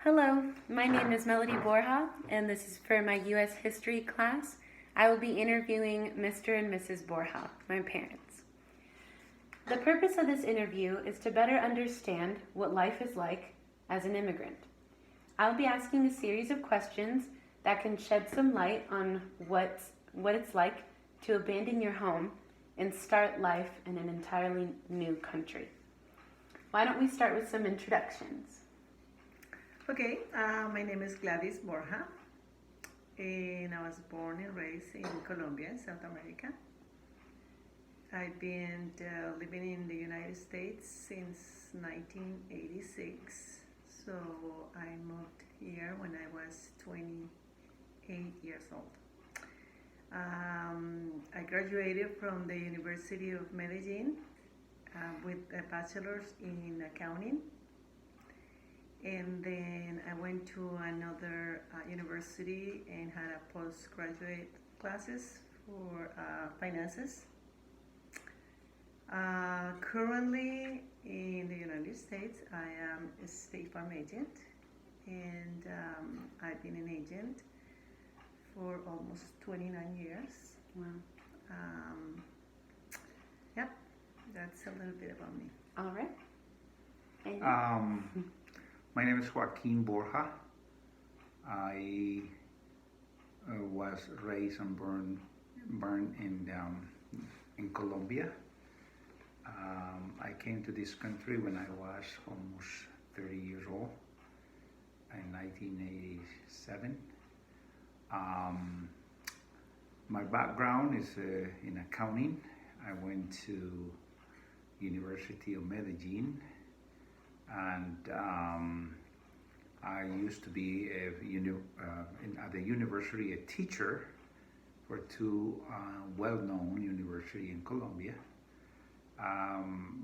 Hello, my name is Melody Borja, and this is for my U.S. history class. I will be interviewing Mr. and Mrs. Borja, my parents. The purpose of this interview is to better understand what life is like as an immigrant. I'll be asking a series of questions that can shed some light on what it's like to abandon your home and start life in an entirely new country. Why don't we start with some introductions? Okay, my name is Gladys Borja, and I was born and raised in Colombia, South America. I've been living in the United States since 1986, so I moved here when I was 28 years old. I graduated from the University of Medellin with a bachelor's in accounting. And then I went to another university and had a postgraduate classes for finances. Currently in the United States, I am a State Farm agent, and I've been an agent for almost 29 years. Wow. Yep, that's a little bit about me. All right. And My name is Joaquin Borja. I was raised and born in Colombia. I came to this country when I was almost 30 years old in 1987. My background is in accounting. I went to University of Medellin, and I used to be at the university a teacher for two well-known universities in Colombia.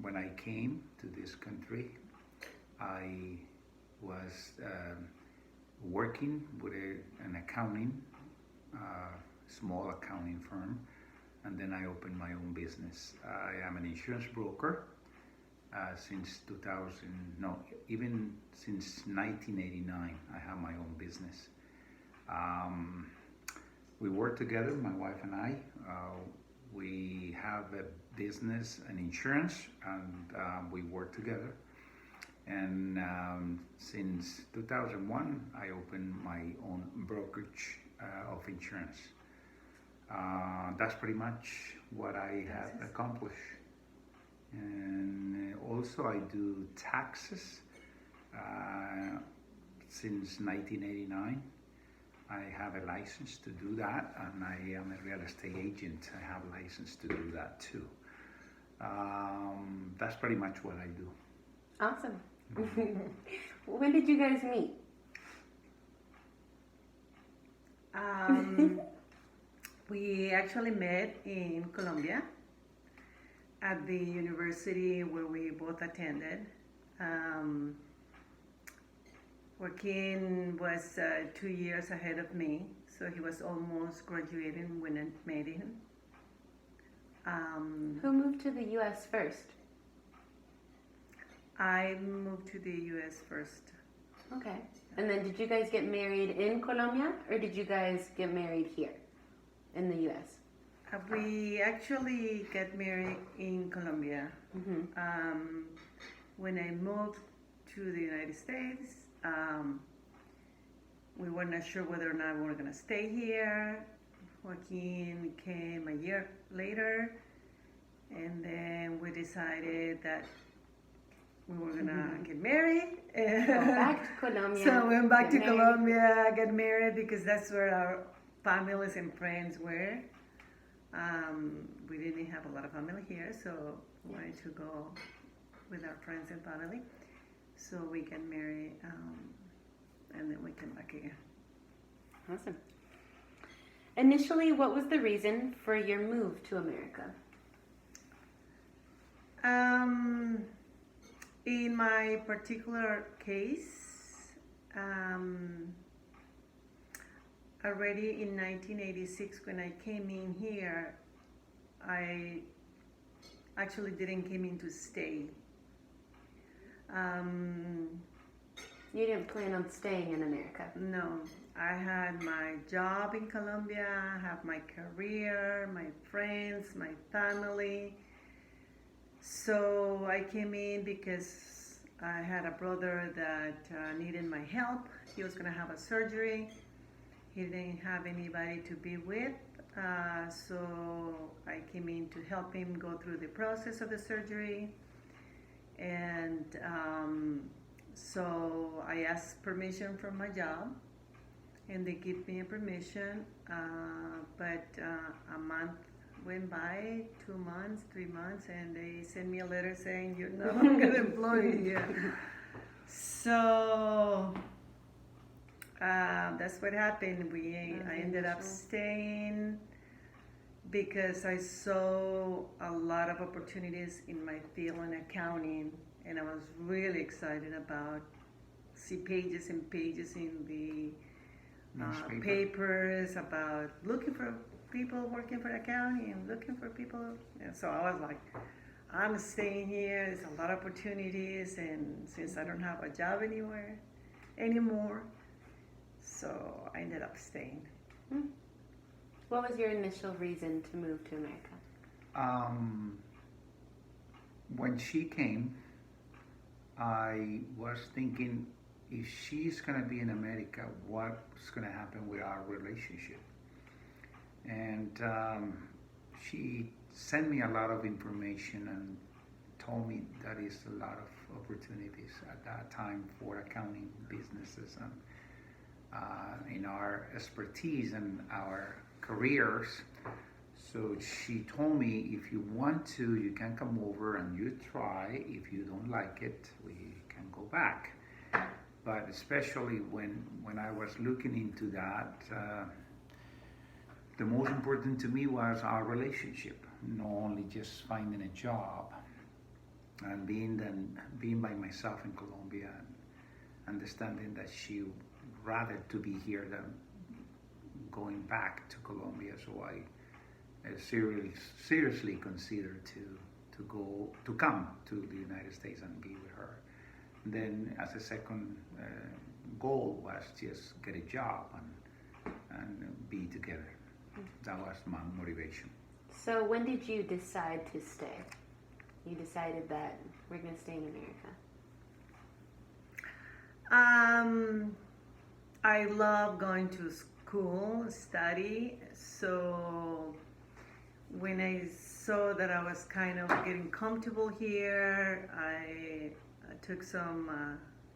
When I came to this country, I was working with an accounting, small accounting firm, and then I opened my own business. I am an insurance broker. Since 1989, I have my own business. We work together, my wife and I. We have a business and insurance, and we work together. And since 2001, I opened my own brokerage of insurance. That's pretty much what I have accomplished. And also I do taxes since 1989. I have a license to do that, and I am a real estate agent. I have a license to do that too. That's pretty much what I do. awesome. When did you guys meet? We actually met in Colombia at the university where we both attended. Joaquin was 2 years ahead of me, so he was almost graduating when I met him. Who moved to the U.S. first? I moved to the U.S. first. Okay. And then did you guys get married in Colombia, or did you guys get married here in the U.S.? We actually got married in Colombia. Mm-hmm. When I moved to the United States, we were not sure whether or not we were going to stay here. Joaquin came a year later, and then we decided that we were going to get married. Go back to Colombia. So we went back to Colombia, got married, because that's where our families and friends were. We didn't have a lot of family here, so we wanted to go with our friends and family. So we got married, and then we came back again. Awesome. Initially, what was the reason for your move to America? In my particular case, already in 1986, when I came in here, I actually didn't come in to stay. You didn't plan on staying in America. No, I had my job in Colombia, I have my career, my friends, my family. So I came in because I had a brother that needed my help. He was going to have a surgery. He didn't have anybody to be with. So I came in to help him go through the process of the surgery. And so I asked permission from my job, and they gave me a permission. But a month went by, 2 months, 3 months, and they sent me a letter saying you're no longer employed here. So that's what happened. I ended up staying because I saw a lot of opportunities in my field in accounting, and I was really excited about see pages and pages in the papers about looking for people working for accounting and looking for people. And so I was like, I'm staying here. There's a lot of opportunities, and since I don't have a job anymore, so I ended up staying. What was your initial reason to move to America? When she came, I was thinking, if she's going to be in America, what's going to happen with our relationship? And she sent me a lot of information and told me that is a lot of opportunities at that time for accounting businesses and in our expertise and our careers. So she told me, if you want to, you can come over and you try. If you don't like it, we can go back. But especially when I was looking into that, the most important to me was our relationship, not only just finding a job and being by myself in Colombia and understanding that she rather to be here than going back to Colombia. So I seriously considered to come to the United States and be with her. And then as a second goal was just get a job and be together. That was my motivation. So when did you decide to stay? You decided that we're going to stay in America. I love going to school, study. So when I saw that I was kind of getting comfortable here, I took some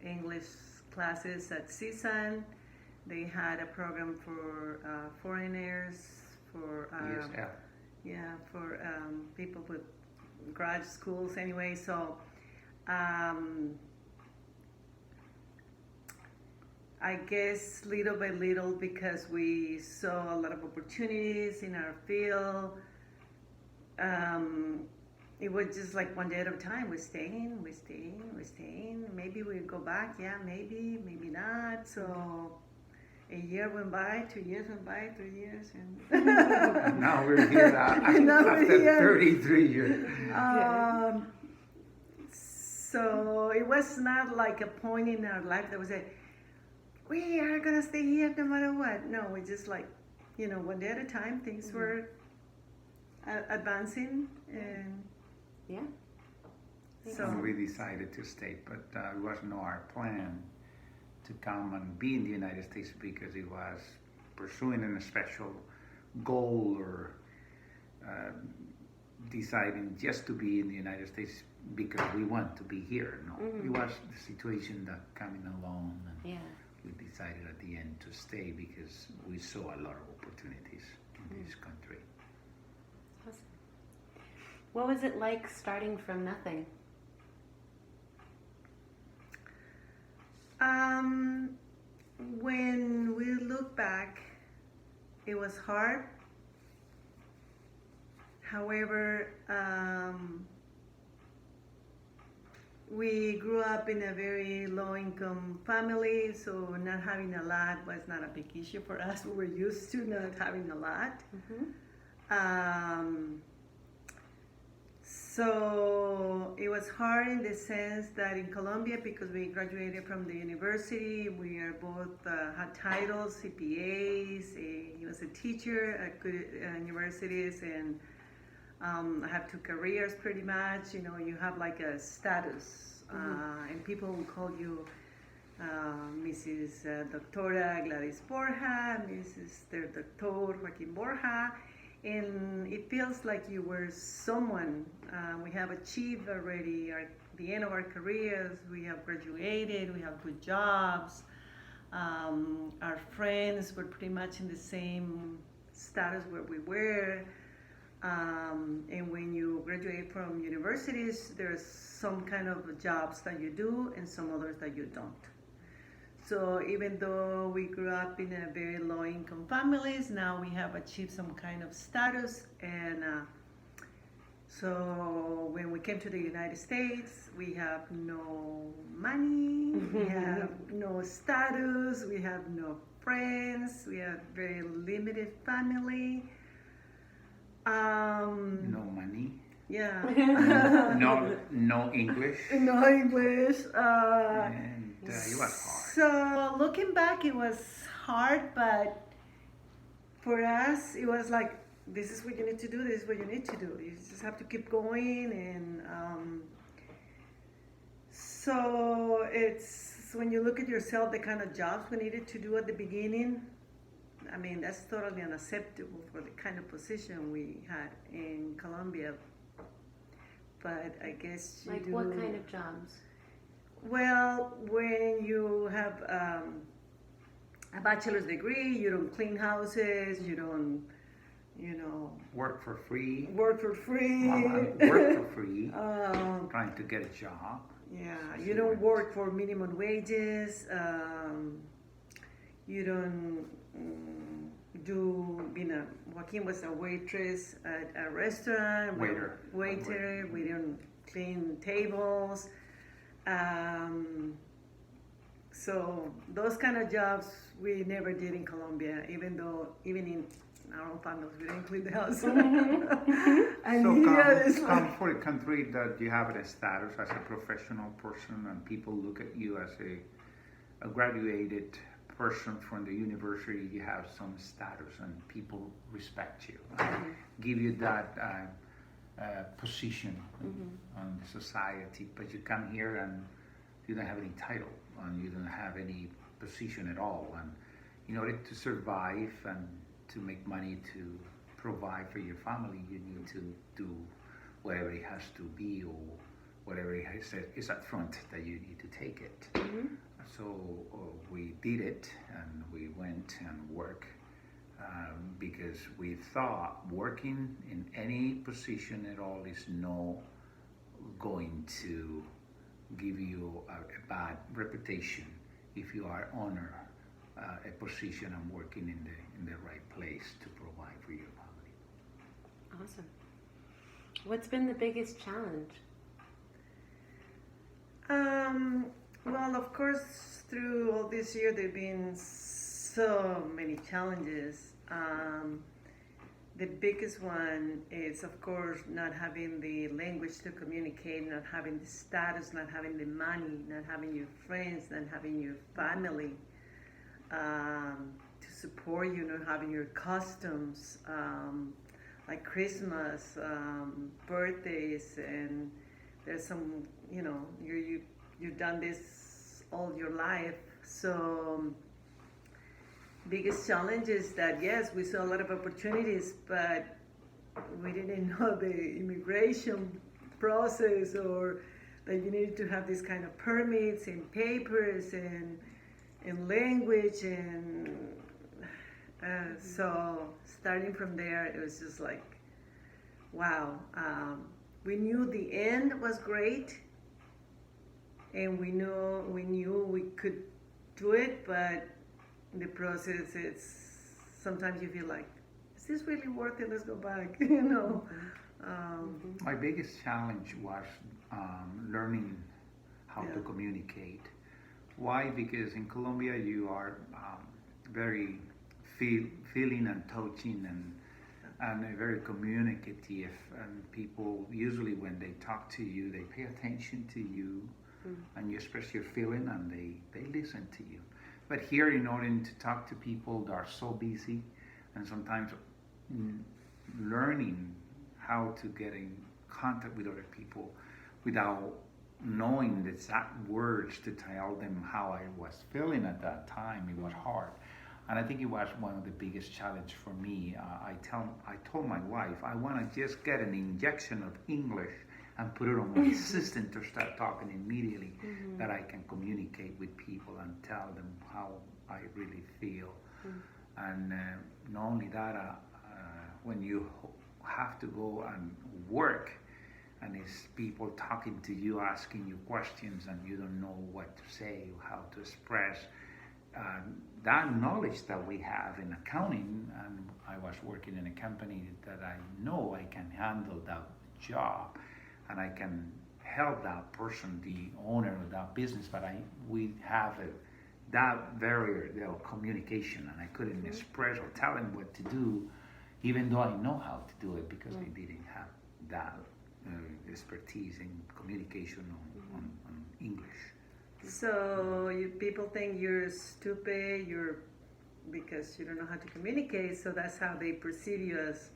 English classes at CSUN. They had a program for foreigners, for for people with grad schools anyway. So I guess little by little, because we saw a lot of opportunities in our field, it was just like one day at a time. We're staying. Maybe we go back. Yeah, maybe not. So a year went by, 2 years went by, 3 years, and now we're here after 33 years. So it was not like a point in our life that was we are gonna stay here no matter what. No, we just like, one day at a time. Things were advancing, and so we decided to stay, but it was not our plan to come and be in the United States because it was pursuing a special goal or deciding just to be in the United States because we want to be here. No, it was the situation that coming along, and we decided at the end to stay because we saw a lot of opportunities in this country. Awesome. What was it like starting from nothing? When we look back, it was hard. However, we grew up in a very low-income family, so not having a lot was not a big issue for us. We were used to not having a lot. So it was hard in the sense that in Colombia, because we graduated from the university, we are both had titles, CPAs. He was a teacher at good universities, and I have two careers pretty much. You know, you have like a status, and people will call you Mrs. Doctora Gladys Borja, Mr. Doctor Joaquin Borja, and it feels like you were someone. We have achieved already the end of our careers. We have graduated. We have good jobs. Our friends were pretty much in the same status where we were. And when you graduate from universities, there's some kind of jobs that you do and some others that you don't. So even though we grew up in a very low income families, now we have achieved some kind of status. And so when we came to the United States, we have no money, we have no status, we have no friends, we have very limited family. No money. Yeah. No English. No English. And it was hard. So looking back, it was hard, but for us, it was like, this is what you need to do. This is what you need to do. You just have to keep going, and so it's when you look at yourself, the kind of jobs we needed to do at the beginning. I mean, that's totally unacceptable for the kind of position we had in Colombia. But I guess you Like do. what kind of jobs? Well, when you have a bachelor's degree, you don't clean houses, you don't, Work for free. work for free. Work for free. Um, Trying to get a job. yeah, So you she don't went- work for minimum wages. You don't Joaquin was a waitress at a restaurant. Waiter. Waiter. We don't clean tables. So those kind of jobs we never did in Colombia, even in our own families we didn't clean the house. And So here it's come like, for a country that you have a status as a professional person, and people look at you as a graduated person from the university. You have some status, and people respect you, give you that position on the society. But you come here and you don't have any title, and you don't have any position at all. And in order to survive and to make money to provide for your family, you need to do whatever it has to be, or whatever it is up front that you need to take it. So we did it, and we went and worked because we thought working in any position at all is no going to give you a bad reputation if you are honor a position and working in the right place to provide for your family. Awesome. What's been the biggest challenge? Well, of course, through all this year, there have been so many challenges. The biggest one is, of course, not having the language to communicate, not having the status, not having the money, not having your friends, not having your family to support you, not having your customs, like Christmas, birthdays, and there's some, you've done this all your life. So biggest challenge is that, yes, we saw a lot of opportunities, but we didn't know the immigration process, or that you needed to have this kind of permits and papers and language. And so starting from there, it was just like, wow. We knew the end was great, and we knew we could do it, but the process, it's sometimes you feel like, is this really worth it? Let's go back. My biggest challenge was learning how to communicate. Why? Because in Colombia you are very feeling and touching, and very communicative. And people usually, when they talk to you, they pay attention to you, and you express your feeling, and they listen to you. But here, in order to talk to people that are so busy, and sometimes learning how to get in contact with other people without knowing the exact words to tell them how I was feeling at that time, it was hard. And I think it was one of the biggest challenge for me. I told my wife, I want to just get an injection of English and put it on my system to start talking immediately, that I can communicate with people and tell them how I really feel. And not only that, when you have to go and work, and it's people talking to you, asking you questions, and you don't know what to say, how to express, that knowledge that we have in accounting, and I was working in a company that I know I can handle that job, and I can help that person, the owner of that business, but we have that barrier of communication, and I couldn't express or tell them what to do, even though I know how to do it, because I didn't have that expertise in communication on English. So people think you're stupid, because you don't know how to communicate. So that's how they perceive you as,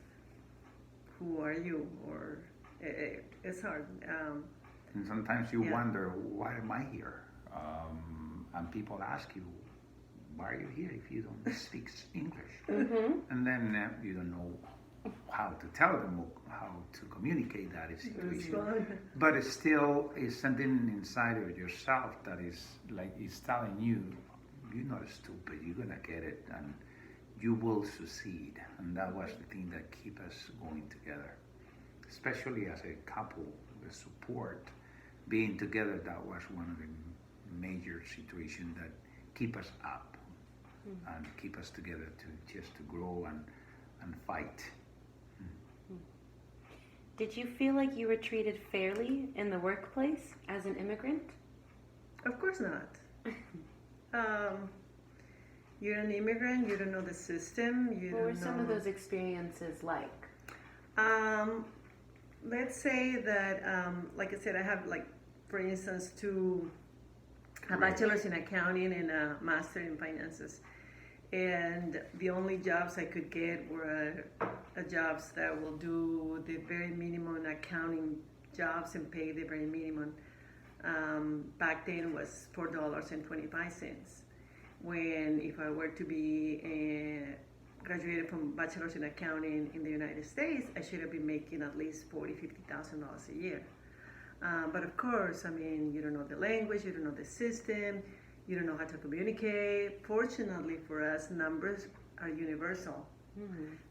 who are you? Or it's hard. And sometimes you wonder, why am I here? And people ask you, why are you here if you don't speak English? And then you don't know how to tell them how to communicate that situation. But it still is something inside of yourself that is like, it's telling you, you're not stupid, you're gonna get it, and you will succeed. And that was the thing that keep us going together, especially as a couple. The support, being together, that was one of the major situations that keep us up and keep us together to grow and fight. Did you feel like you were treated fairly in the workplace as an immigrant? Of course not. You're an immigrant, you don't know the system. What were some of those experiences like? Let's say that, like I said, I have, like, for instance, a bachelor's in accounting and a master in finances. And the only jobs I could get were jobs that will do the very minimum accounting jobs and pay the very minimum. Back then was $4.25. When if I were to be graduated from bachelor's in accounting in the United States, I should have been making at least $50,000 a year. But of course, I mean, you don't know the language, you don't know the system, you don't know how to communicate. Fortunately for us, numbers are universal.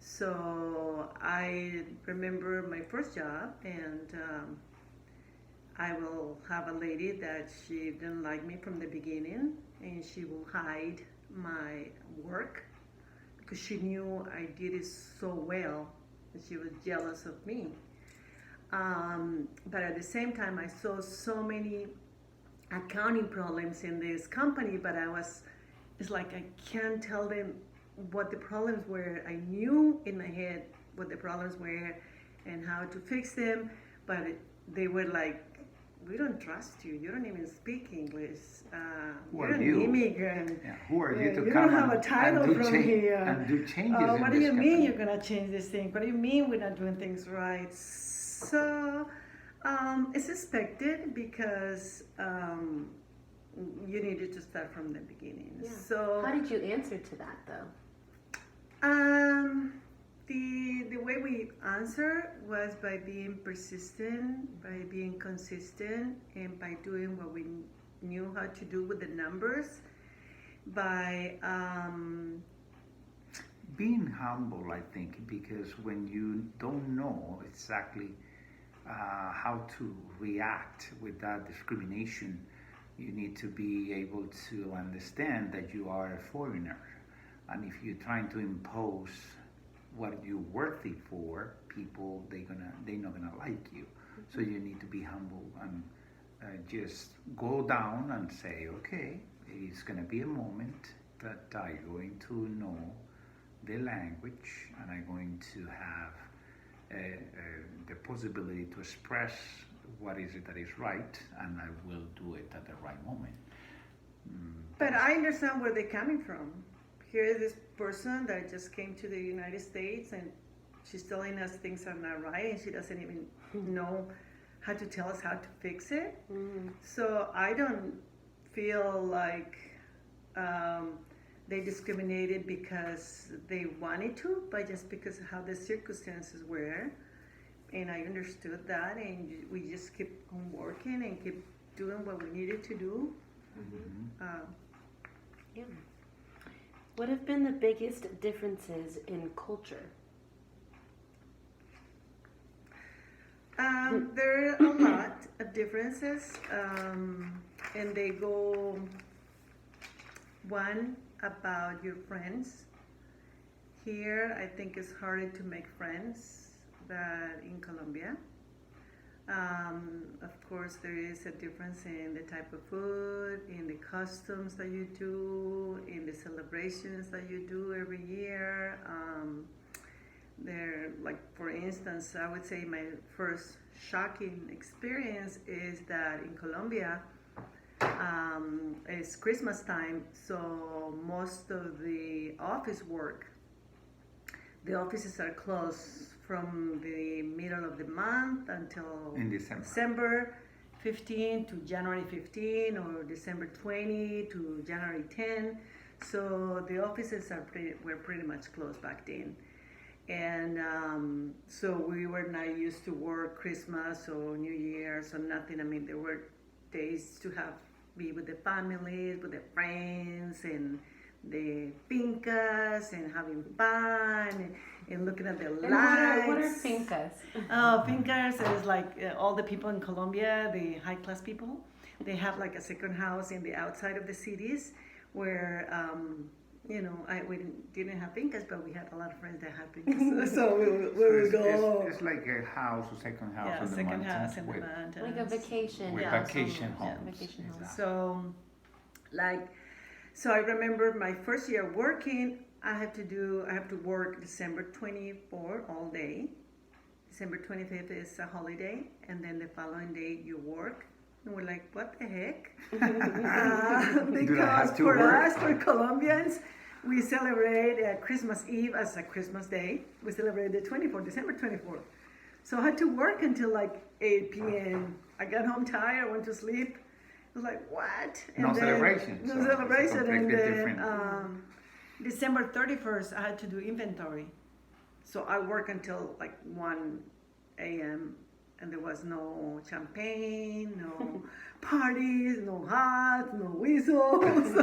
So I remember my first job, and I will have a lady that she didn't like me from the beginning, and she will hide my work because she knew I did it so well, and she was jealous of me. But at the same time, I saw so many accounting problems in this company, but it's like I can't tell them what the problems were. I knew in my head what the problems were and how to fix them, but they were like, we don't trust you. You don't even speak English. You're an immigrant. Yeah. Who are you to you come don't have a title and do from here. And do changes in what do this you mean company? you're going to change this thing? What do you mean we're not doing things right? So it's expected because you needed to start from the beginning. Yeah. So how did you answer to that, though? The way we answer was by being persistent, by being consistent, and by doing what we knew how to do with the numbers, by being humble, I think, because when you don't know exactly how to react with that discrimination, you need to be able to understand that you are a foreigner. And if you're trying to impose what you're worthy for, people, they're not gonna like you. So you need to be humble and just go down and say, okay, it's gonna be a moment that I'm going to know the language, and I'm going to have the possibility to express what is it that is right, and I will do it at the right moment. But I understand where they're coming from. Here is this person that just came to the United States and she's telling us things are not right and she doesn't even know how to tell us how to fix it. Mm. So I don't feel like they discriminated because they wanted to, but just because of how the circumstances were. And I understood that, and we just keep on working and keep doing what we needed to do. Yeah. What have been the biggest differences in culture? There are a lot of differences, and they go one about your friends. Here, I think it's harder to make friends than in Colombia. Of course, there is a difference in the type of food, in the customs that you do, in the celebrations that you do every year. There, like for instance, I would say my first shocking experience is that in Colombia, it's Christmas time, so most of the office work, the offices are closed from the middle of the month until In December. December 15 to January 15, or December 20 to January 10. So the offices were pretty much closed back then. And so we were not used to work Christmas or New Year's or nothing. I mean, there were days to be with the families, with the friends, and the fincas, and having fun, and looking at the lights. What are fincas? Oh, fincas is like all the people in Colombia, the high class people. They have like a second house in the outside of the cities where, we didn't have fincas, but we had a lot of friends that had fincas. So we would go. It's like a house, a second house Yeah, in the second mountains. house in the with, mountains. Like a vacation. with Yeah, vacation Yeah, homes. vacation homes. Exactly. So I remember my first year working, I have to work December 24 all day. December 25th is a holiday, and then the following day you work. And we're like, what the heck? Because have to for work? us, for Colombians, we celebrate Christmas Eve as a Christmas day. We celebrate the 24th, December 24th. So I had to work until like 8 p.m. I got home tired, went to sleep. I was like, what? No celebration. No So it's celebration. And completely then different. December 31st, I had to do inventory. So I worked until like 1 a.m. and there was no champagne, no parties, no hats, no whistles.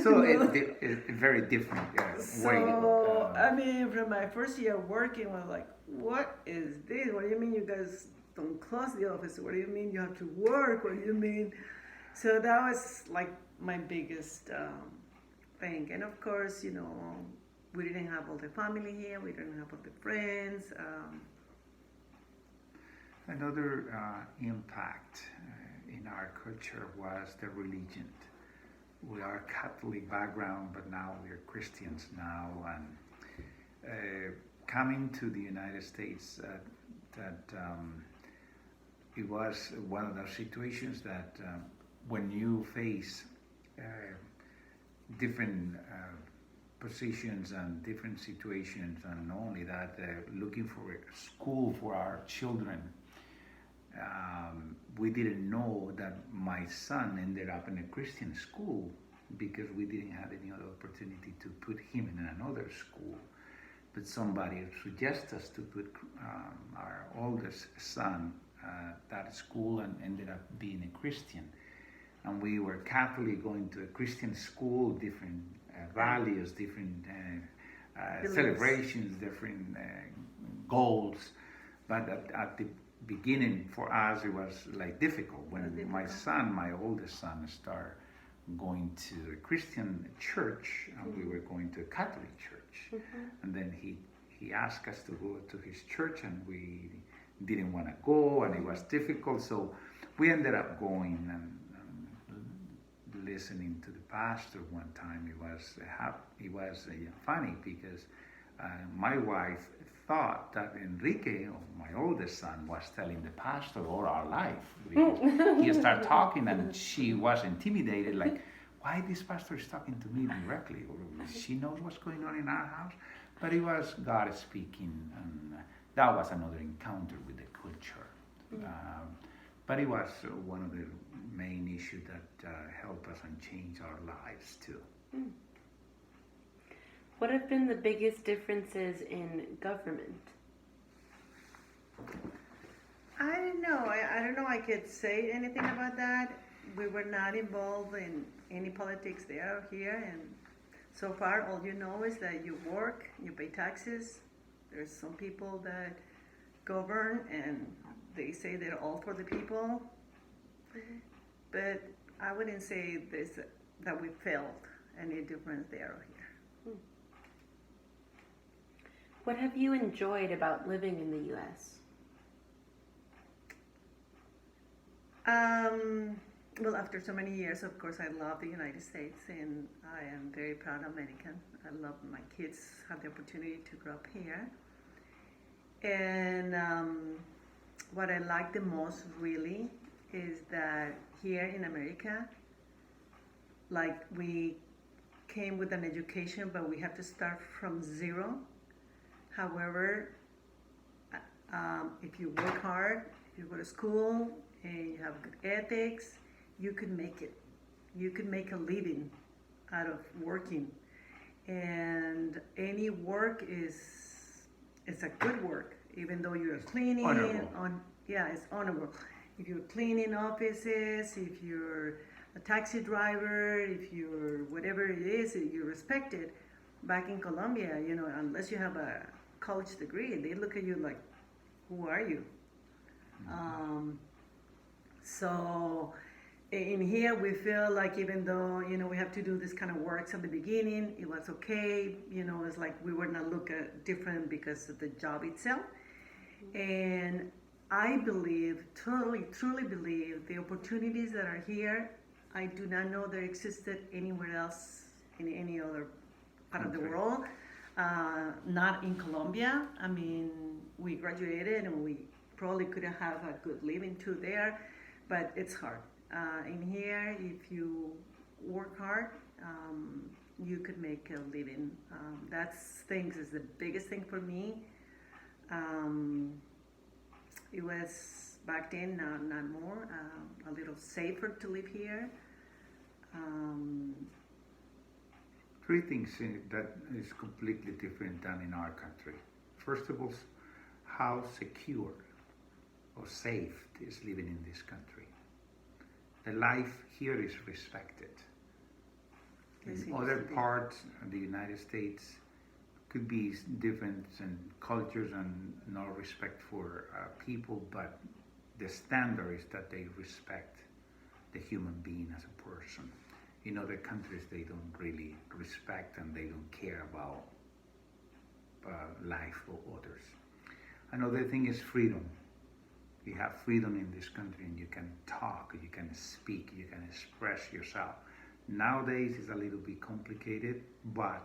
So it's very different way. So, I mean, from my first year working, I was like, what is this? What do you mean you guys don't close the office? What do you mean you have to work? What do you mean? So that was like my biggest thing. And of course, we didn't have all the family here. We didn't have all the friends. Another impact in our culture was the religion. We are Catholic background, but now we're Christians now. And coming to the United States, it was one of those situations that when you face different positions and different situations, and not only that, looking for a school for our children, we didn't know that my son ended up in a Christian school because we didn't have any other opportunity to put him in another school. But somebody suggested us to put our oldest son that school, and ended up being a Christian. And we were Catholic, going to a Christian school, different values, different celebrations, different goals. But at the beginning, for us, it was like difficult. When my oldest son, started going to a Christian church, and we were going to a Catholic church. And then he asked us to go to his church, and we didn't want to go, and it was difficult. So we ended up going and listening to the pastor one time. It was funny because my wife thought that Enrique, my oldest son, was telling the pastor all our life. Because he started talking and she was intimidated, like, why this pastor is talking to me directly? Or she knows what's going on in our house. But it was God speaking, and that was another encounter with the culture. But it was one of the main issues that helped us and changed our lives too. What have been the biggest differences in government? I don't know. I don't know I could say anything about that. We were not involved in any politics there or here, and so far all you know is that you work, you pay taxes. There's some people that govern and they say they're all for the people. But I wouldn't say that we felt any difference there or here. What have you enjoyed about living in the U.S.? Well, after so many years, of course, I love the United States, and I am very proud American. I love my kids have the opportunity to grow up here. And what I like the most, really, is that here in America, like, we came with an education, but we have to start from zero. However, if you work hard, if you go to school, and you have good ethics, you could make it. You could make a living out of working. And any work it's a good work, even though you're cleaning. Honorable. It's honorable. If you're cleaning offices, if you're a taxi driver, if you're whatever it is, you're respected. Back in Colombia, unless you have a college degree, they look at you like, who are you? So in here we feel like, even though we have to do this kind of works at the beginning, it was okay. It's like we were not looked at different because of the job itself. And I believe, truly believe, the opportunities that are here, I do not know there existed anywhere else in any other part of the world. Not in Colombia. I mean, we graduated and we probably could have a good living too there, but it's hard. In here, if you work hard, you could make a living. Is the biggest thing for me. It was back then, not more, a little safer to live here. Three things that is completely different than in our country. First of all, how secure or safe is living in this country. The life here is respected. In other parts of the United States could be different and cultures and no respect for people, but the standard is that they respect the human being as a person. In other countries, they don't really respect and they don't care about life of others. Another thing is freedom. You have freedom in this country, and you can talk, you can speak, you can express yourself. Nowadays, it's a little bit complicated, but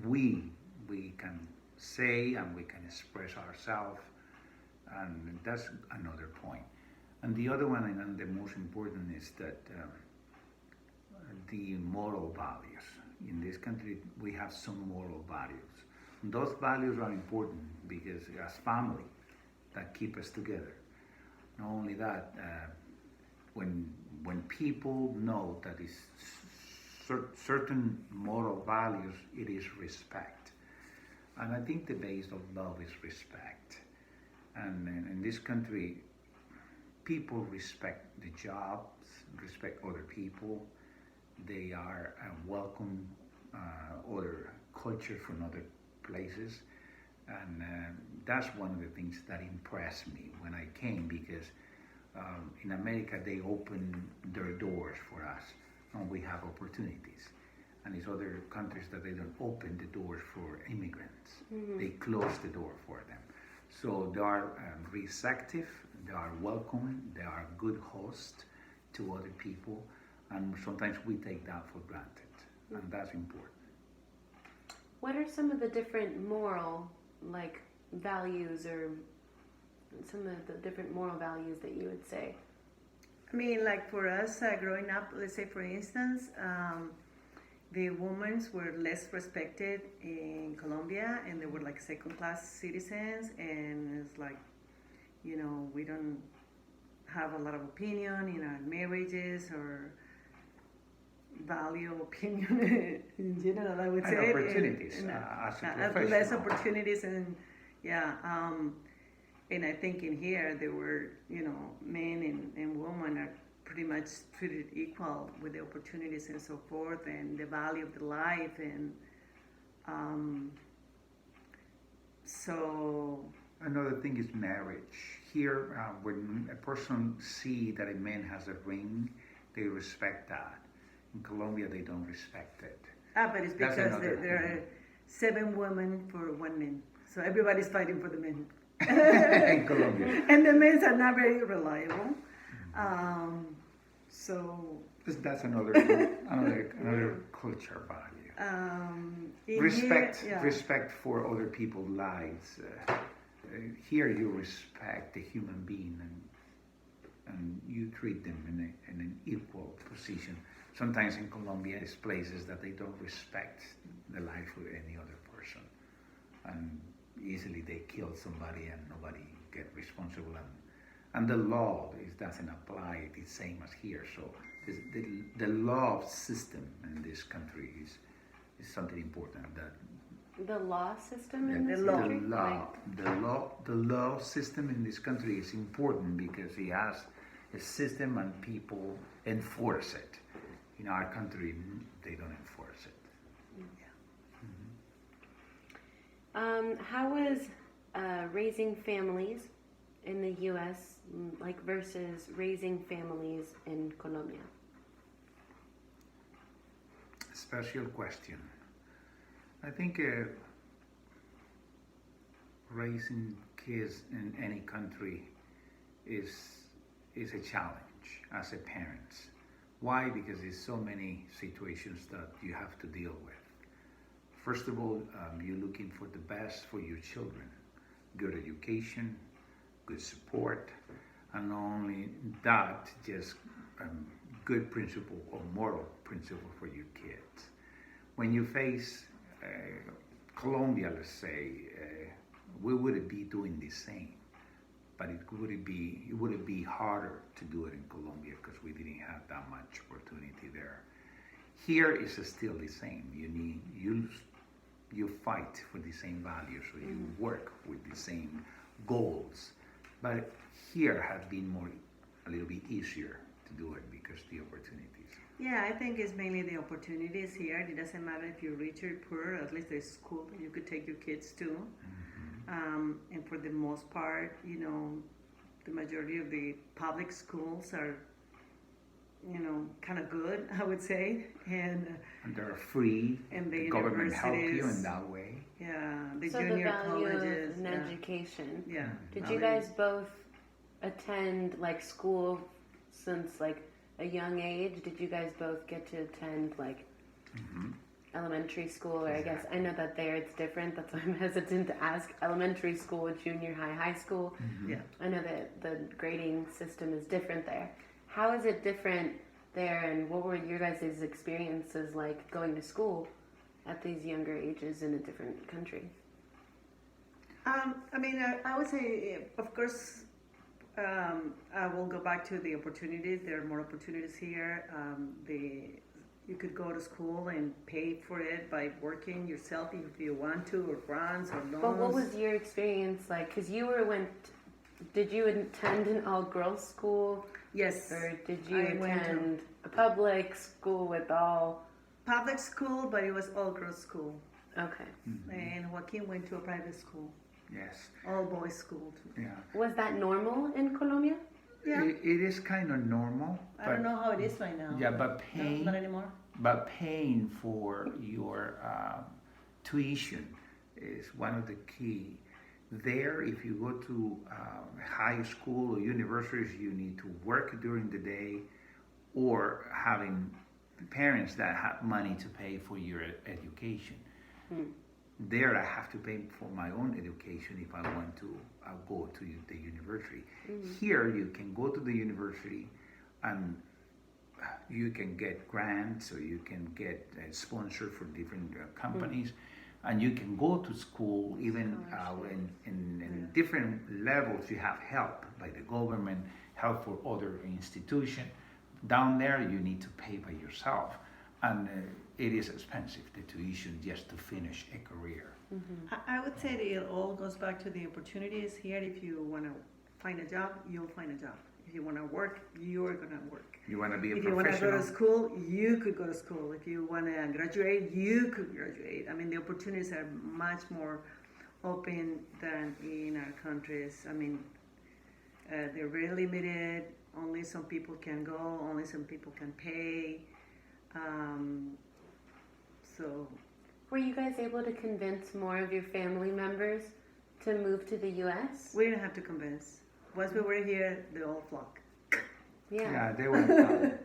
we can say and we can express ourselves, and that's another point. And the other one, and the most important, is that the moral values. In this country, we have some moral values. And those values are important because as family, that keep us together. Not only that, when people know that is certain moral values, it is respect. And I think the base of love is respect. And in this country, people respect the jobs, respect other people. They are welcome other cultures from other places. And that's one of the things that impressed me when I came, because in America they open their doors for us and we have opportunities. And it's other countries that they don't open the doors for immigrants. Mm-hmm. They close the door for them. So they are receptive, they are welcome, they are good hosts to other people. and sometimes we take that for granted, and that's important. What are some of the different moral, like, values, or some of the different moral values that you would say? I mean, like for us growing up, let's say for instance, the women were less respected in Colombia, and they were like second-class citizens, and it's like, you know, we don't have a lot of opinion in our marriages or value opinion in general, I would And say. opportunities as a professional. Less opportunities, and yeah. And I think in here there were, you know, men and women are pretty much treated equal with the opportunities and so forth, and the value of the life, and so. Another thing is marriage. Here, when a person see that a man has a ring, they respect that. In Colombia, they don't respect it. But it's That's because another there are 7 women for 1 man, so everybody's fighting for the men. In Colombia. And the men are not very reliable. So That's another culture value. in Respect, here, yeah. respect for other people's lives. Here, you respect the human being, and you treat them in an equal position. Sometimes in Colombia, it's places that they don't respect the life of any other person, and easily they kill somebody and nobody get responsible, and the law doesn't apply the same as here. So the law system in this country is something important. That The law system in The this law. country? the law system in this country is important because it has a system and people enforce it. In our country, they don't enforce it. How is raising families in the U.S. like versus raising families in Colombia? Special question. I think raising kids in any country is a challenge as a parent. Why? Because there's so many situations that you have to deal with. First of all, you're looking for the best for your children. Good education, good support, and not only that, just good principle or moral principle for your kids. When you face Colombia, let's say, we wouldn't be doing the same, but it would be harder to do it in Colombia because we didn't have that much opportunity there. Here is still the same. You fight for the same values, so you work with the same goals. But here has been a little bit easier to do it because the opportunities. Yeah, I think it's mainly the opportunities here. It doesn't matter if you're rich or poor, at least there's school that you could take your kids to. And for the most part, you know, the majority of the public schools are, you know, kind of good, I would say. And they're free. And the government help you universities. in that way. yeah, the So junior the value colleges. of an education. Yeah. Did you guys both attend like school since like a young age? Did you guys both get to attend like elementary school? Or I guess I know that there it's different. That's why I'm hesitant to ask. Elementary school, junior high, high school. Yeah. I know that the grading system is different there. How is it different there, and what were your guys' experiences like going to school at these younger ages in a different country? I mean, I would say, of course, I will go back to the opportunities. There are more opportunities here. You could go to school and pay for it by working yourself if you want to, or grants or loans. But what was your experience like? Because did you attend an all-girls school? Yes. Or did you I went to- attend a public school with all... Public school, but it was all girls school. Okay. And Joaquin went to a private school, Yes. all boys school too. Yeah. Was that normal in Colombia? Yeah. It is kind of normal. I don't know how it is right now. Yeah, but No, not anymore. paying for your tuition is one of the key. There, if you go to high school or universities, you need to work during the day, or having parents that have money to pay for your education. There, I have to pay for my own education if I want to go to the university. Here, you can go to the university and you can get grants, or you can get sponsored for different companies, and you can go to school even in different levels. You have help by the government, help for other institutions. Down there, you need to pay by yourself, and it is expensive, the tuition, just to finish a career. I would say that it all goes back to the opportunities here. If you want to find a job, you'll find a job. If you want to work, you're going to work. You want to be a If you want to professional? go to school, you could go to school. If you want to graduate, you could graduate. I mean, the opportunities are much more open than in our countries. I mean, they're very limited. Only some people can go. Only some people can pay. So Were you guys able to convince more of your family members to move to the U.S.? we didn't have to convince. Once we were here, they all flocked. Yeah, they were.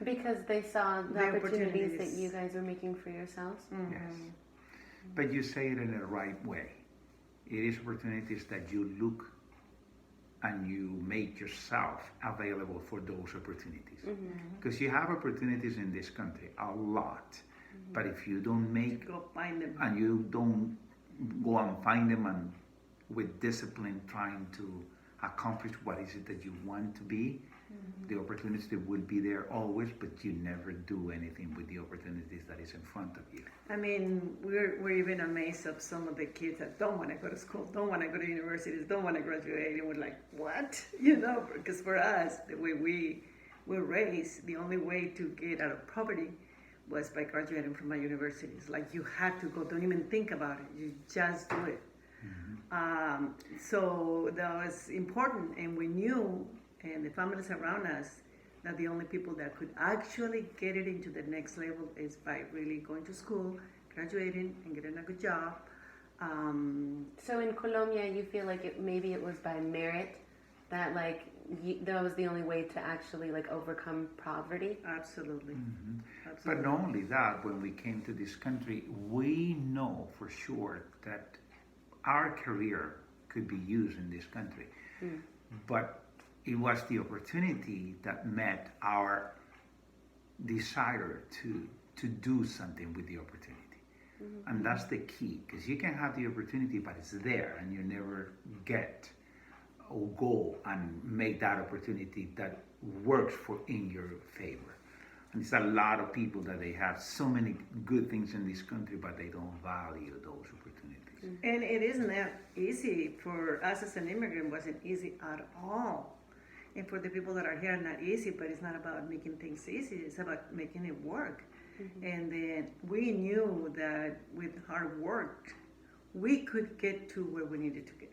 Because they saw the The opportunities that opportunities. you guys were making for yourselves. Yes. But you say it in the right way. It is opportunities that you look and you make yourself available for those opportunities. Because you have opportunities in this country, a lot. But if you don't make, Go find them. and you don't go and find them and with discipline trying to accomplish what is it that you want to be, the opportunities will be there always, but you never do anything with the opportunities that is in front of you. I mean, we're even amazed of some of the kids that don't want to go to school, don't want to go to universities, don't want to graduate, and we're like, what? You know, because for us, the way we were raised, the only way to get out of poverty was by graduating from a university. It's like you had to go, don't even think about it, you just do it. So that was important, and we knew, and the families around us, that the only people that could actually get it into the next level is by really going to school, graduating, and getting a good job. So in Colombia, you feel like maybe it was by merit that that was the only way to actually overcome poverty. Absolutely. But Absolutely. not only that, when we came to this country, we know for sure that our career could be used in this country. But it was the opportunity that met our desire to do something with the opportunity. And that's the key, because you can have the opportunity, but it's there, and you never get or go and make that opportunity that works in your favor. And it's a lot of people that they have so many good things in this country, but they don't value those opportunities. And it isn't that easy for us as an immigrant. It wasn't easy at all. And for the people that are here, not easy, but it's not about making things easy. It's about making it work. And then we knew that with hard work, we could get to where we needed to get.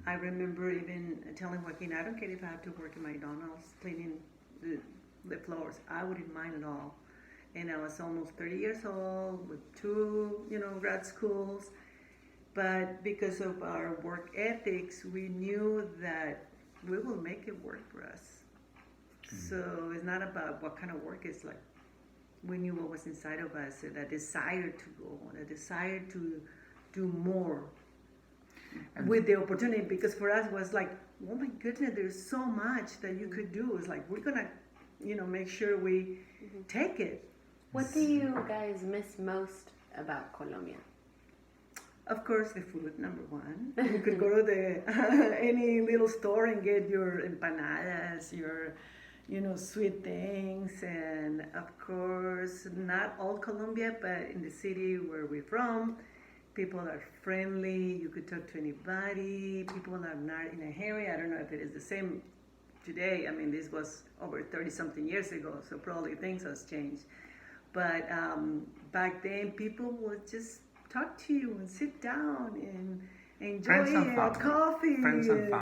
I remember even telling Joaquin, I don't care if I have to work in McDonald's cleaning the floors. I wouldn't mind at all. And I was almost 30 years old with 2, grad schools. But because of our work ethics, we knew that we will make it work for us. So it's not about what kind of work it's like. We knew what was inside of us, that desire to go, a desire to do more with the opportunity. Because for us it was like, oh my goodness, there's so much that you could do. It's like, we're gonna, make sure we take it. What do you guys miss most about Colombia? Of course, the food, number one. You could go to any little store and get your empanadas, your, sweet things. And of course, not all Colombia, but in the city where we're from, people are friendly. You could talk to anybody. People are not in a hurry. I don't know if it is the same today. I mean, this was over 30-something years ago, so probably things has changed. But back then, people would just talk to you and sit down and enjoy Friends and a family. coffee. Friends and family.